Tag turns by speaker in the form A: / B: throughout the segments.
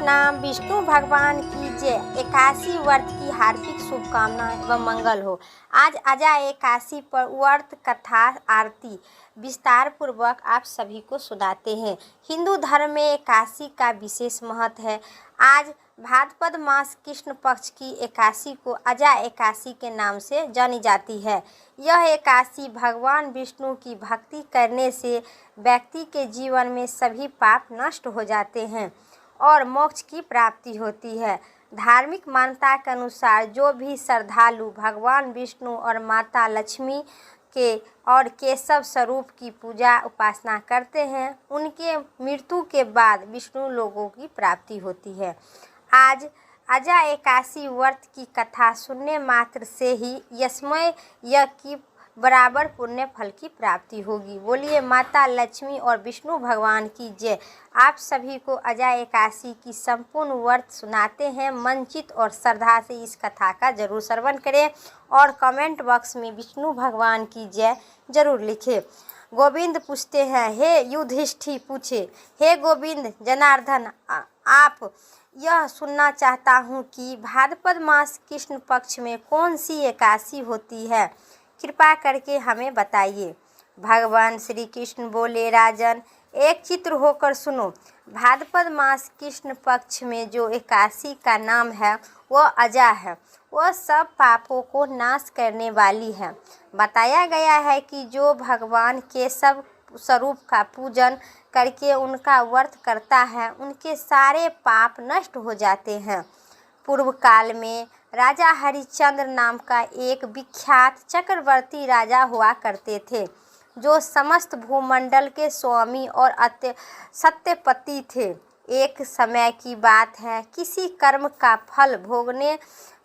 A: कृष्णा। विष्णु भगवान की जय। एकादशी व्रत की हार्दिक शुभकामनाएं एवं मंगल हो। आज अजा एकादशी पर व्रत कथा आरती विस्तार पूर्वक आप सभी को सुनाते हैं। हिंदू धर्म में एकादशी का विशेष महत्व है। आज भाद्रपद मास कृष्ण पक्ष की एकादशी को अजा एकादशी के नाम से जानी जाती है। यह एकादशी भगवान विष्णु की भक्ति करने से व्यक्ति के जीवन में सभी पाप नष्ट हो जाते हैं और मोक्ष की प्राप्ति होती है। धार्मिक मान्यता के अनुसार जो भी श्रद्धालु भगवान विष्णु और माता लक्ष्मी के और केशव स्वरूप की पूजा उपासना करते हैं, उनके मृत्यु के बाद विष्णु लोगों की प्राप्ति होती है। आज अजा एकादशी व्रत की कथा सुनने मात्र से ही यशमय यज्ञ की बराबर पुण्य फल की प्राप्ति होगी। बोलिए माता लक्ष्मी और विष्णु भगवान की जय। आप सभी को अजा एकादशी की संपूर्ण व्रत सुनाते हैं। मनचित और श्रद्धा से इस कथा का जरूर श्रवण करें और कमेंट बॉक्स में विष्णु भगवान की जय जरूर लिखें। गोविंद पूछते हैं, हे युधिष्ठिर पूछे, हे गोविंद जनार्दन, आप यह सुनना चाहता हूँ कि भाद्रपद मास कृष्ण पक्ष में कौन सी एकादशी होती है, कृपा करके हमें बताइए। भगवान श्री कृष्ण बोले, राजन एक चित्र होकर सुनो। भाद्रपद मास कृष्ण पक्ष में जो एकादशी का नाम है वह अजा है। वह सब पापों को नाश करने वाली है। बताया गया है कि जो भगवान के सब स्वरूप का पूजन करके उनका व्रत करता है, उनके सारे पाप नष्ट हो जाते हैं। पूर्व काल में राजा हरिश्चंद्र नाम का एक विख्यात चक्रवर्ती राजा हुआ करते थे, जो समस्त भूमंडल के स्वामी और सत्यपति थे। एक समय की बात है, किसी कर्म का फल भोगने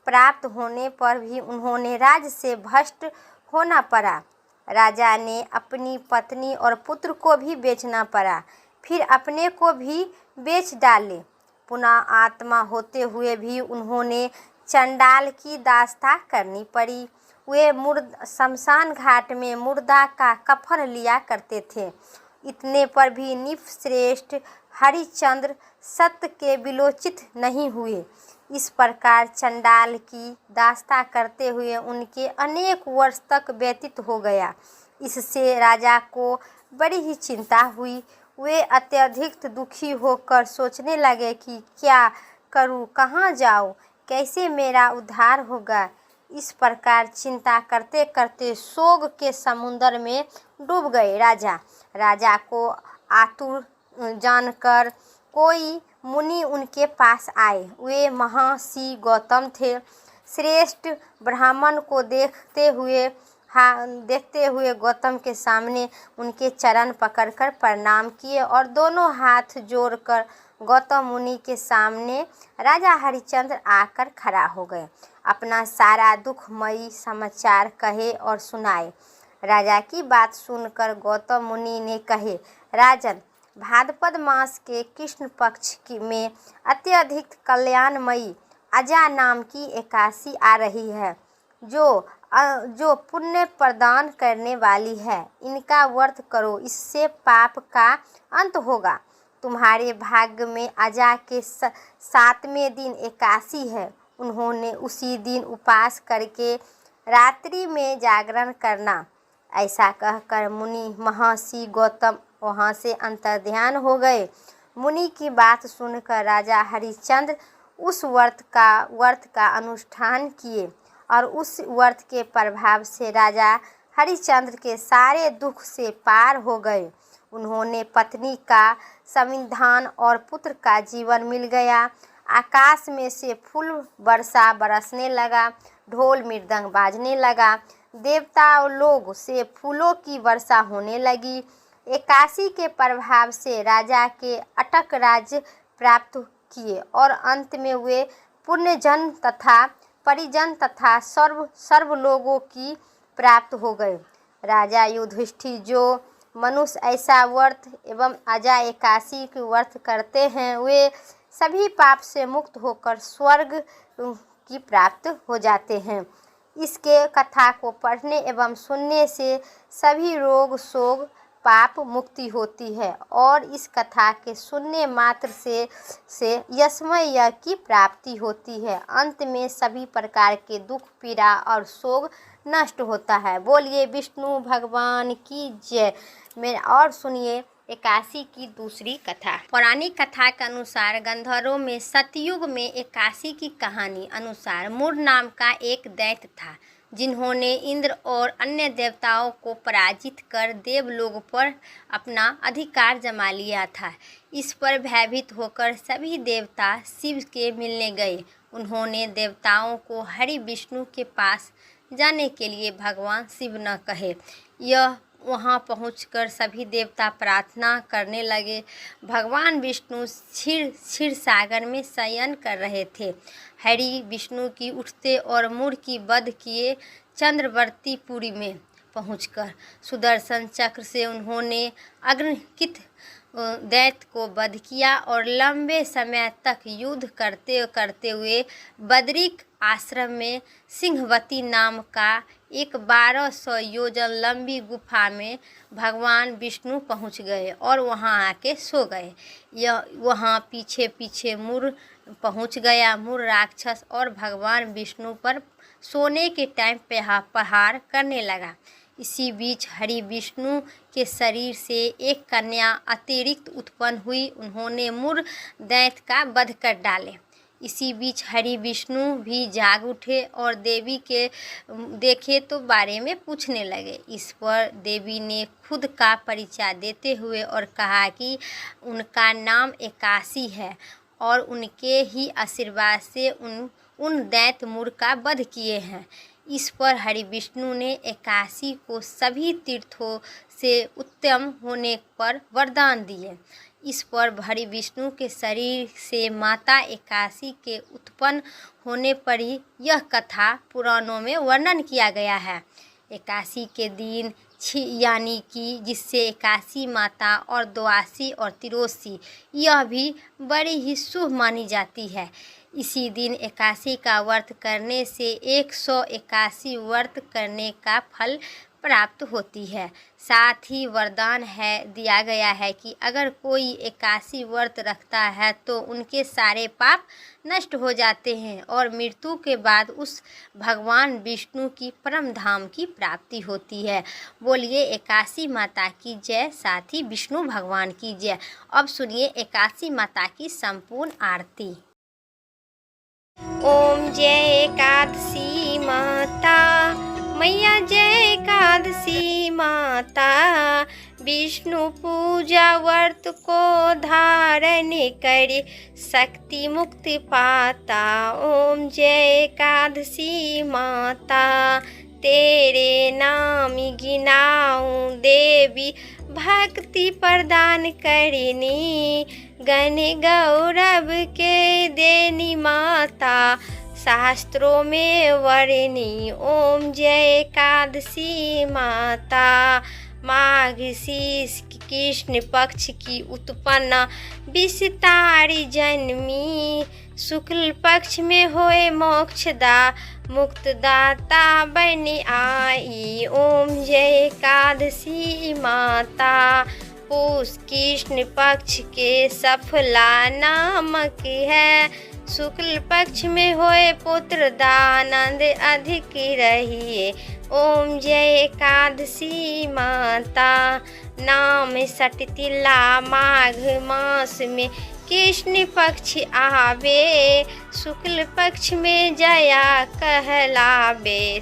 A: प्राप्त होने पर भी उन्होंने राज्य से भ्रष्ट होना पड़ा। राजा ने अपनी पत्नी और पुत्र को भी बेचना पड़ा, फिर अपने को भी बेच डाले। पुनः आत्मा होते हुए भी उन्होंने चंडाल की दास्ता करनी पड़ी। वे शमशान घाट में मुर्दा का कफन लिया करते थे। इतने पर भी निपश्रेष्ठ हरिश्चंद्र सत्य के विलोचित नहीं हुए। इस प्रकार चंडाल की दास्ता करते हुए उनके अनेक वर्ष तक व्यतीत हो गया। इससे राजा को बड़ी ही चिंता हुई। वे अत्यधिक दुखी होकर सोचने लगे कि क्या करूं, कहाँ जाऊं, कैसे मेरा उद्धार होगा। इस प्रकार चिंता करते करते शोक के समुद्र में डूब गए। राजा को आतुर जानकर कोई मुनि उनके पास आए। वे महर्षि गौतम थे। श्रेष्ठ ब्राह्मण को देखते हुए गौतम के सामने उनके चरण पकड़कर प्रणाम किए और दोनों हाथ जोड़कर गौतम मुनि के सामने राजा हरिश्चंद्र आकर खड़ा हो गए। अपना सारा दुखमयी समाचार कहे और सुनाए। राजा की बात सुनकर गौतम मुनि ने कहे, राजन, भाद्रपद मास के कृष्ण पक्ष में अत्यधिक कल्याणमयी अजा नाम की एकादशी आ रही है, जो पुण्य प्रदान करने वाली है। इनका व्रत करो, इससे पाप का अंत होगा। तुम्हारे भाग्य में अजा के 7वें दिन एकादशी है। उन्होंने उसी दिन उपवास करके रात्रि में जागरण करना। ऐसा कहकर मुनि महर्षि गौतम वहाँ से अंतर्ध्यान हो गए। मुनि की बात सुनकर राजा हरिश्चंद्र उस व्रत का अनुष्ठान किए और उस व्रत के प्रभाव से राजा हरिश्चंद्र के सारे दुख से पार हो गए। उन्होंने पत्नी का संविधान और पुत्र का जीवन मिल गया। आकाश में से फूल वर्षा बरसने लगा, ढोल मृदंग बाजने लगा, देवता लोग से फूलों की वर्षा होने लगी। एकादशी के प्रभाव से राजा के अटक राज्य प्राप्त किए और अंत में वे पुण्यजन तथा परिजन तथा सर्व लोगों की प्राप्त हो गए। राजा युधिष्ठिर, जो मनुष्य ऐसा व्रत एवं अजा एकादशी के व्रत करते हैं, वे सभी पाप से मुक्त होकर स्वर्ग की प्राप्त हो जाते हैं। इसके कथा को पढ़ने एवं सुनने से सभी रोग शोक पाप मुक्ति होती है और इस कथा के सुनने मात्र से यशमय यज्ञ की प्राप्ति होती है। अंत में सभी प्रकार के दुख, पीड़ा और शोक नष्ट होता है। बोलिए विष्णु भगवान की जय। मेरे और सुनिए एकादशी की दूसरी कथा। पौराणिक कथा के अनुसार गंधर्वों में सतयुग में एकादशी की कहानी अनुसार मूर नाम का एक दैत्य था, जिन्होंने इंद्र और अन्य देवताओं को पराजित कर देवलोक पर अपना अधिकार जमा लिया था। इस पर भयभीत होकर सभी देवता शिव के मिलने गए। उन्होंने देवताओं को हरि विष्णु के पास जाने के लिए भगवान शिव न कहे। यह वहां पहुंचकर सभी देवता प्रार्थना करने लगे। भगवान विष्णु क्षीर सागर में शयन कर रहे थे। हरि विष्णु की उठते और मूर की वध किए चंद्रवर्तीपुरी में पहुंचकर सुदर्शन चक्र से उन्होंने अग्निकित दैत्य को वध किया और लंबे समय तक युद्ध करते करते हुए बद्रिक आश्रम में सिंहवती नाम का एक 1200 योजन लंबी गुफा में भगवान विष्णु पहुंच गए और वहां आके सो गए। वहां पीछे पीछे मूर पहुंच गया। मूर राक्षस और भगवान विष्णु पर सोने के टाइम पे प्रहार करने लगा। इसी बीच हरि विष्णु के शरीर से एक कन्या अतिरिक्त उत्पन्न हुई। उन्होंने मूर दैत्य का वध कर डाले। इसी बीच हरि विष्णु भी जाग उठे और देवी के देखे तो बारे में पूछने लगे। इस पर देवी ने खुद का परिचय देते हुए और कहा कि उनका नाम एकादशी है और उनके ही आशीर्वाद से उन दैत्य मूर का वध किए हैं। इस पर हरि विष्णु ने एकादशी को सभी तीर्थों से उत्तम होने पर वरदान दिए। इस पर हरि विष्णु के शरीर से माता एकादशी के उत्पन्न होने पर ही यह कथा पुराणों में वर्णन किया गया है। एकादशी के दिन यानी कि जिससे एकादशी माता और द्वादशी और त्रयोदशी यह भी बड़ी ही शुभ मानी जाती है। इसी दिन एकादशी का व्रत करने से 181 व्रत करने का फल प्राप्त होती है। साथ ही वरदान दिया गया है कि अगर कोई एकादशी व्रत रखता है तो उनके सारे पाप नष्ट हो जाते हैं और मृत्यु के बाद उस भगवान विष्णु की परम धाम की प्राप्ति होती है। बोलिए एकादशी माता की जय, साथ ही विष्णु भगवान की जय। अब सुनिए एकादशी माता की संपूर्ण आरती। ओम जय एकादशी माता मैया, जय एकादशी माता। विष्णु पूजा व्रत को धारण करे शक्ति मुक्ति पाता। ओम जय एकादशी माता, तेरे नाम गिनाऊं देवी, भक्ति प्रदान करनी। गण गौरव के देनी माता, शास्त्रों में वर्णी। ओम जय एकादशी माता, माघ कृष्ण पक्ष की उत्पन्न विस्तारी जन्मी। शुक्ल पक्ष में होए मोक्षदा, मुक्तदाता बनी आई। ओम जय एकादशी माता, पूष कृष्ण पक्ष के सफला नामक है। शुक्ल पक्ष में होए पुत्र दानंद अधिक रहिए। ओम जय एकादशी माता, नाम सटतिला माघ मास में कृष्ण पक्ष आवे। शुक्ल पक्ष में जया कहलावे,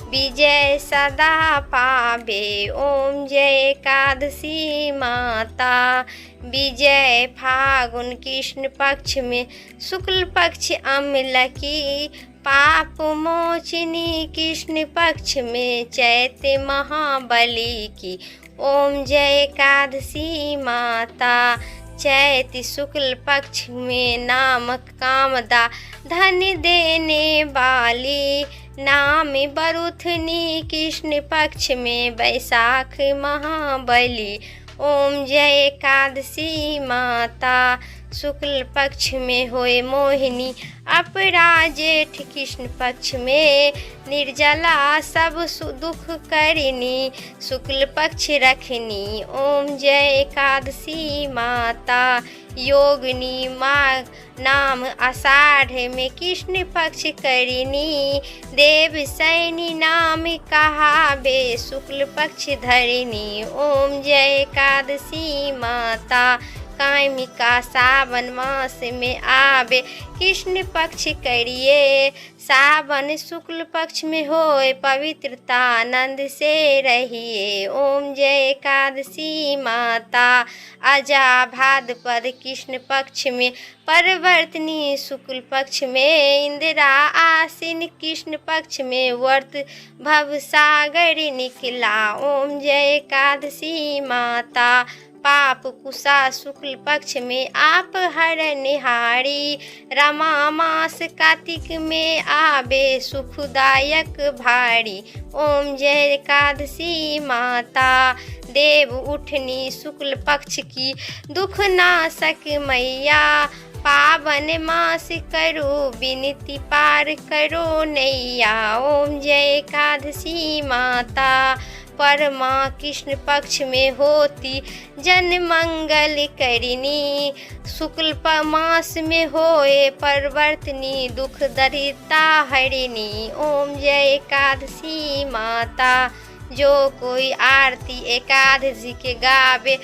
A: विजय सदा पावे। ओम जय एकादशी माता, विजय फागुन कृष्ण पक्ष में शुक्ल पक्ष अम्लकी। पाप मोचनी कृष्ण पक्ष में चैत्र महाबली की। ओम जय एकादशी माता, चैत्र शुक्ल पक्ष में नामक कामदा धन देने वाली। नाम बरुथनी कृष्ण पक्ष में वैशाख महाबली। ओम जय एकादशी माता, शुक्ल पक्ष में होए मोहिनी, अपरा जेठ कृष्ण पक्ष में निर्जला सब दुख करिनी, शुक्ल पक्ष रखनी ओम जय एकादशी माता। योगिनी माघ नाम आषाढ़ में कृष्ण पक्ष करिनी, देव सैनी नाम कहावे शुक्ल पक्ष धरिनी ओम जय एकादशी माता। कामिका सावन मास में आवे कृष्ण पक्ष करिए, सावन शुक्ल पक्ष में होए पवित्रता आनंद से रहिए ओम जय एकादशी माता। अजा भाद्रपद कृष्ण पक्ष में परवर्तनी, शुक्ल पक्ष में इंदिरा आसीन, कृष्ण पक्ष में वर्त भवसागर निकला ओम जय एकादशी माता। पाप कुशा शुक्ल पक्ष में आप हर निहारी, रमा मास कार्तिक में आवे सुखदायक भारी ओम जय एकादशी माता। देव उठनी शुक्ल पक्ष की दुख नाशक मैया, पावन मास करो विनती पार करो नैया ओम जय एकादशी माता। परमा कृष्ण पक्ष में होती जन मंगल करिनी, शुक्ल मास में होए परवर्तनी दुख दरिद्रता हरिनी ओम जय एकादशी माता। जो कोई आरती एकादशी के गावे,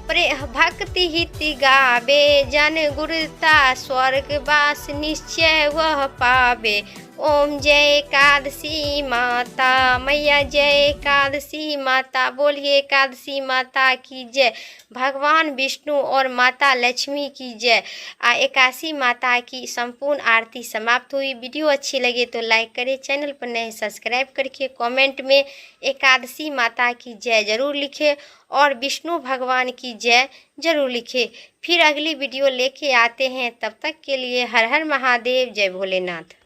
A: भक्ति हित गावे, जन गुरुता स्वर्गवास निश्चय वह पावे ओम जय एकादशी माता। मैया जय एकादशी माता, बोलिए एकादशी माता की जय। भगवान विष्णु और माता लक्ष्मी की जय। एकादशी माता की संपूर्ण आरती समाप्त हुई। वीडियो अच्छी लगे तो लाइक करें, चैनल पर नए सब्सक्राइब करके कमेंट में एकादशी माता की जय जरूर लिखें और विष्णु भगवान की जय जरूर लिखें। फिर अगली वीडियो लेके आते हैं, तब तक के लिए हर हर महादेव, जय भोलेनाथ।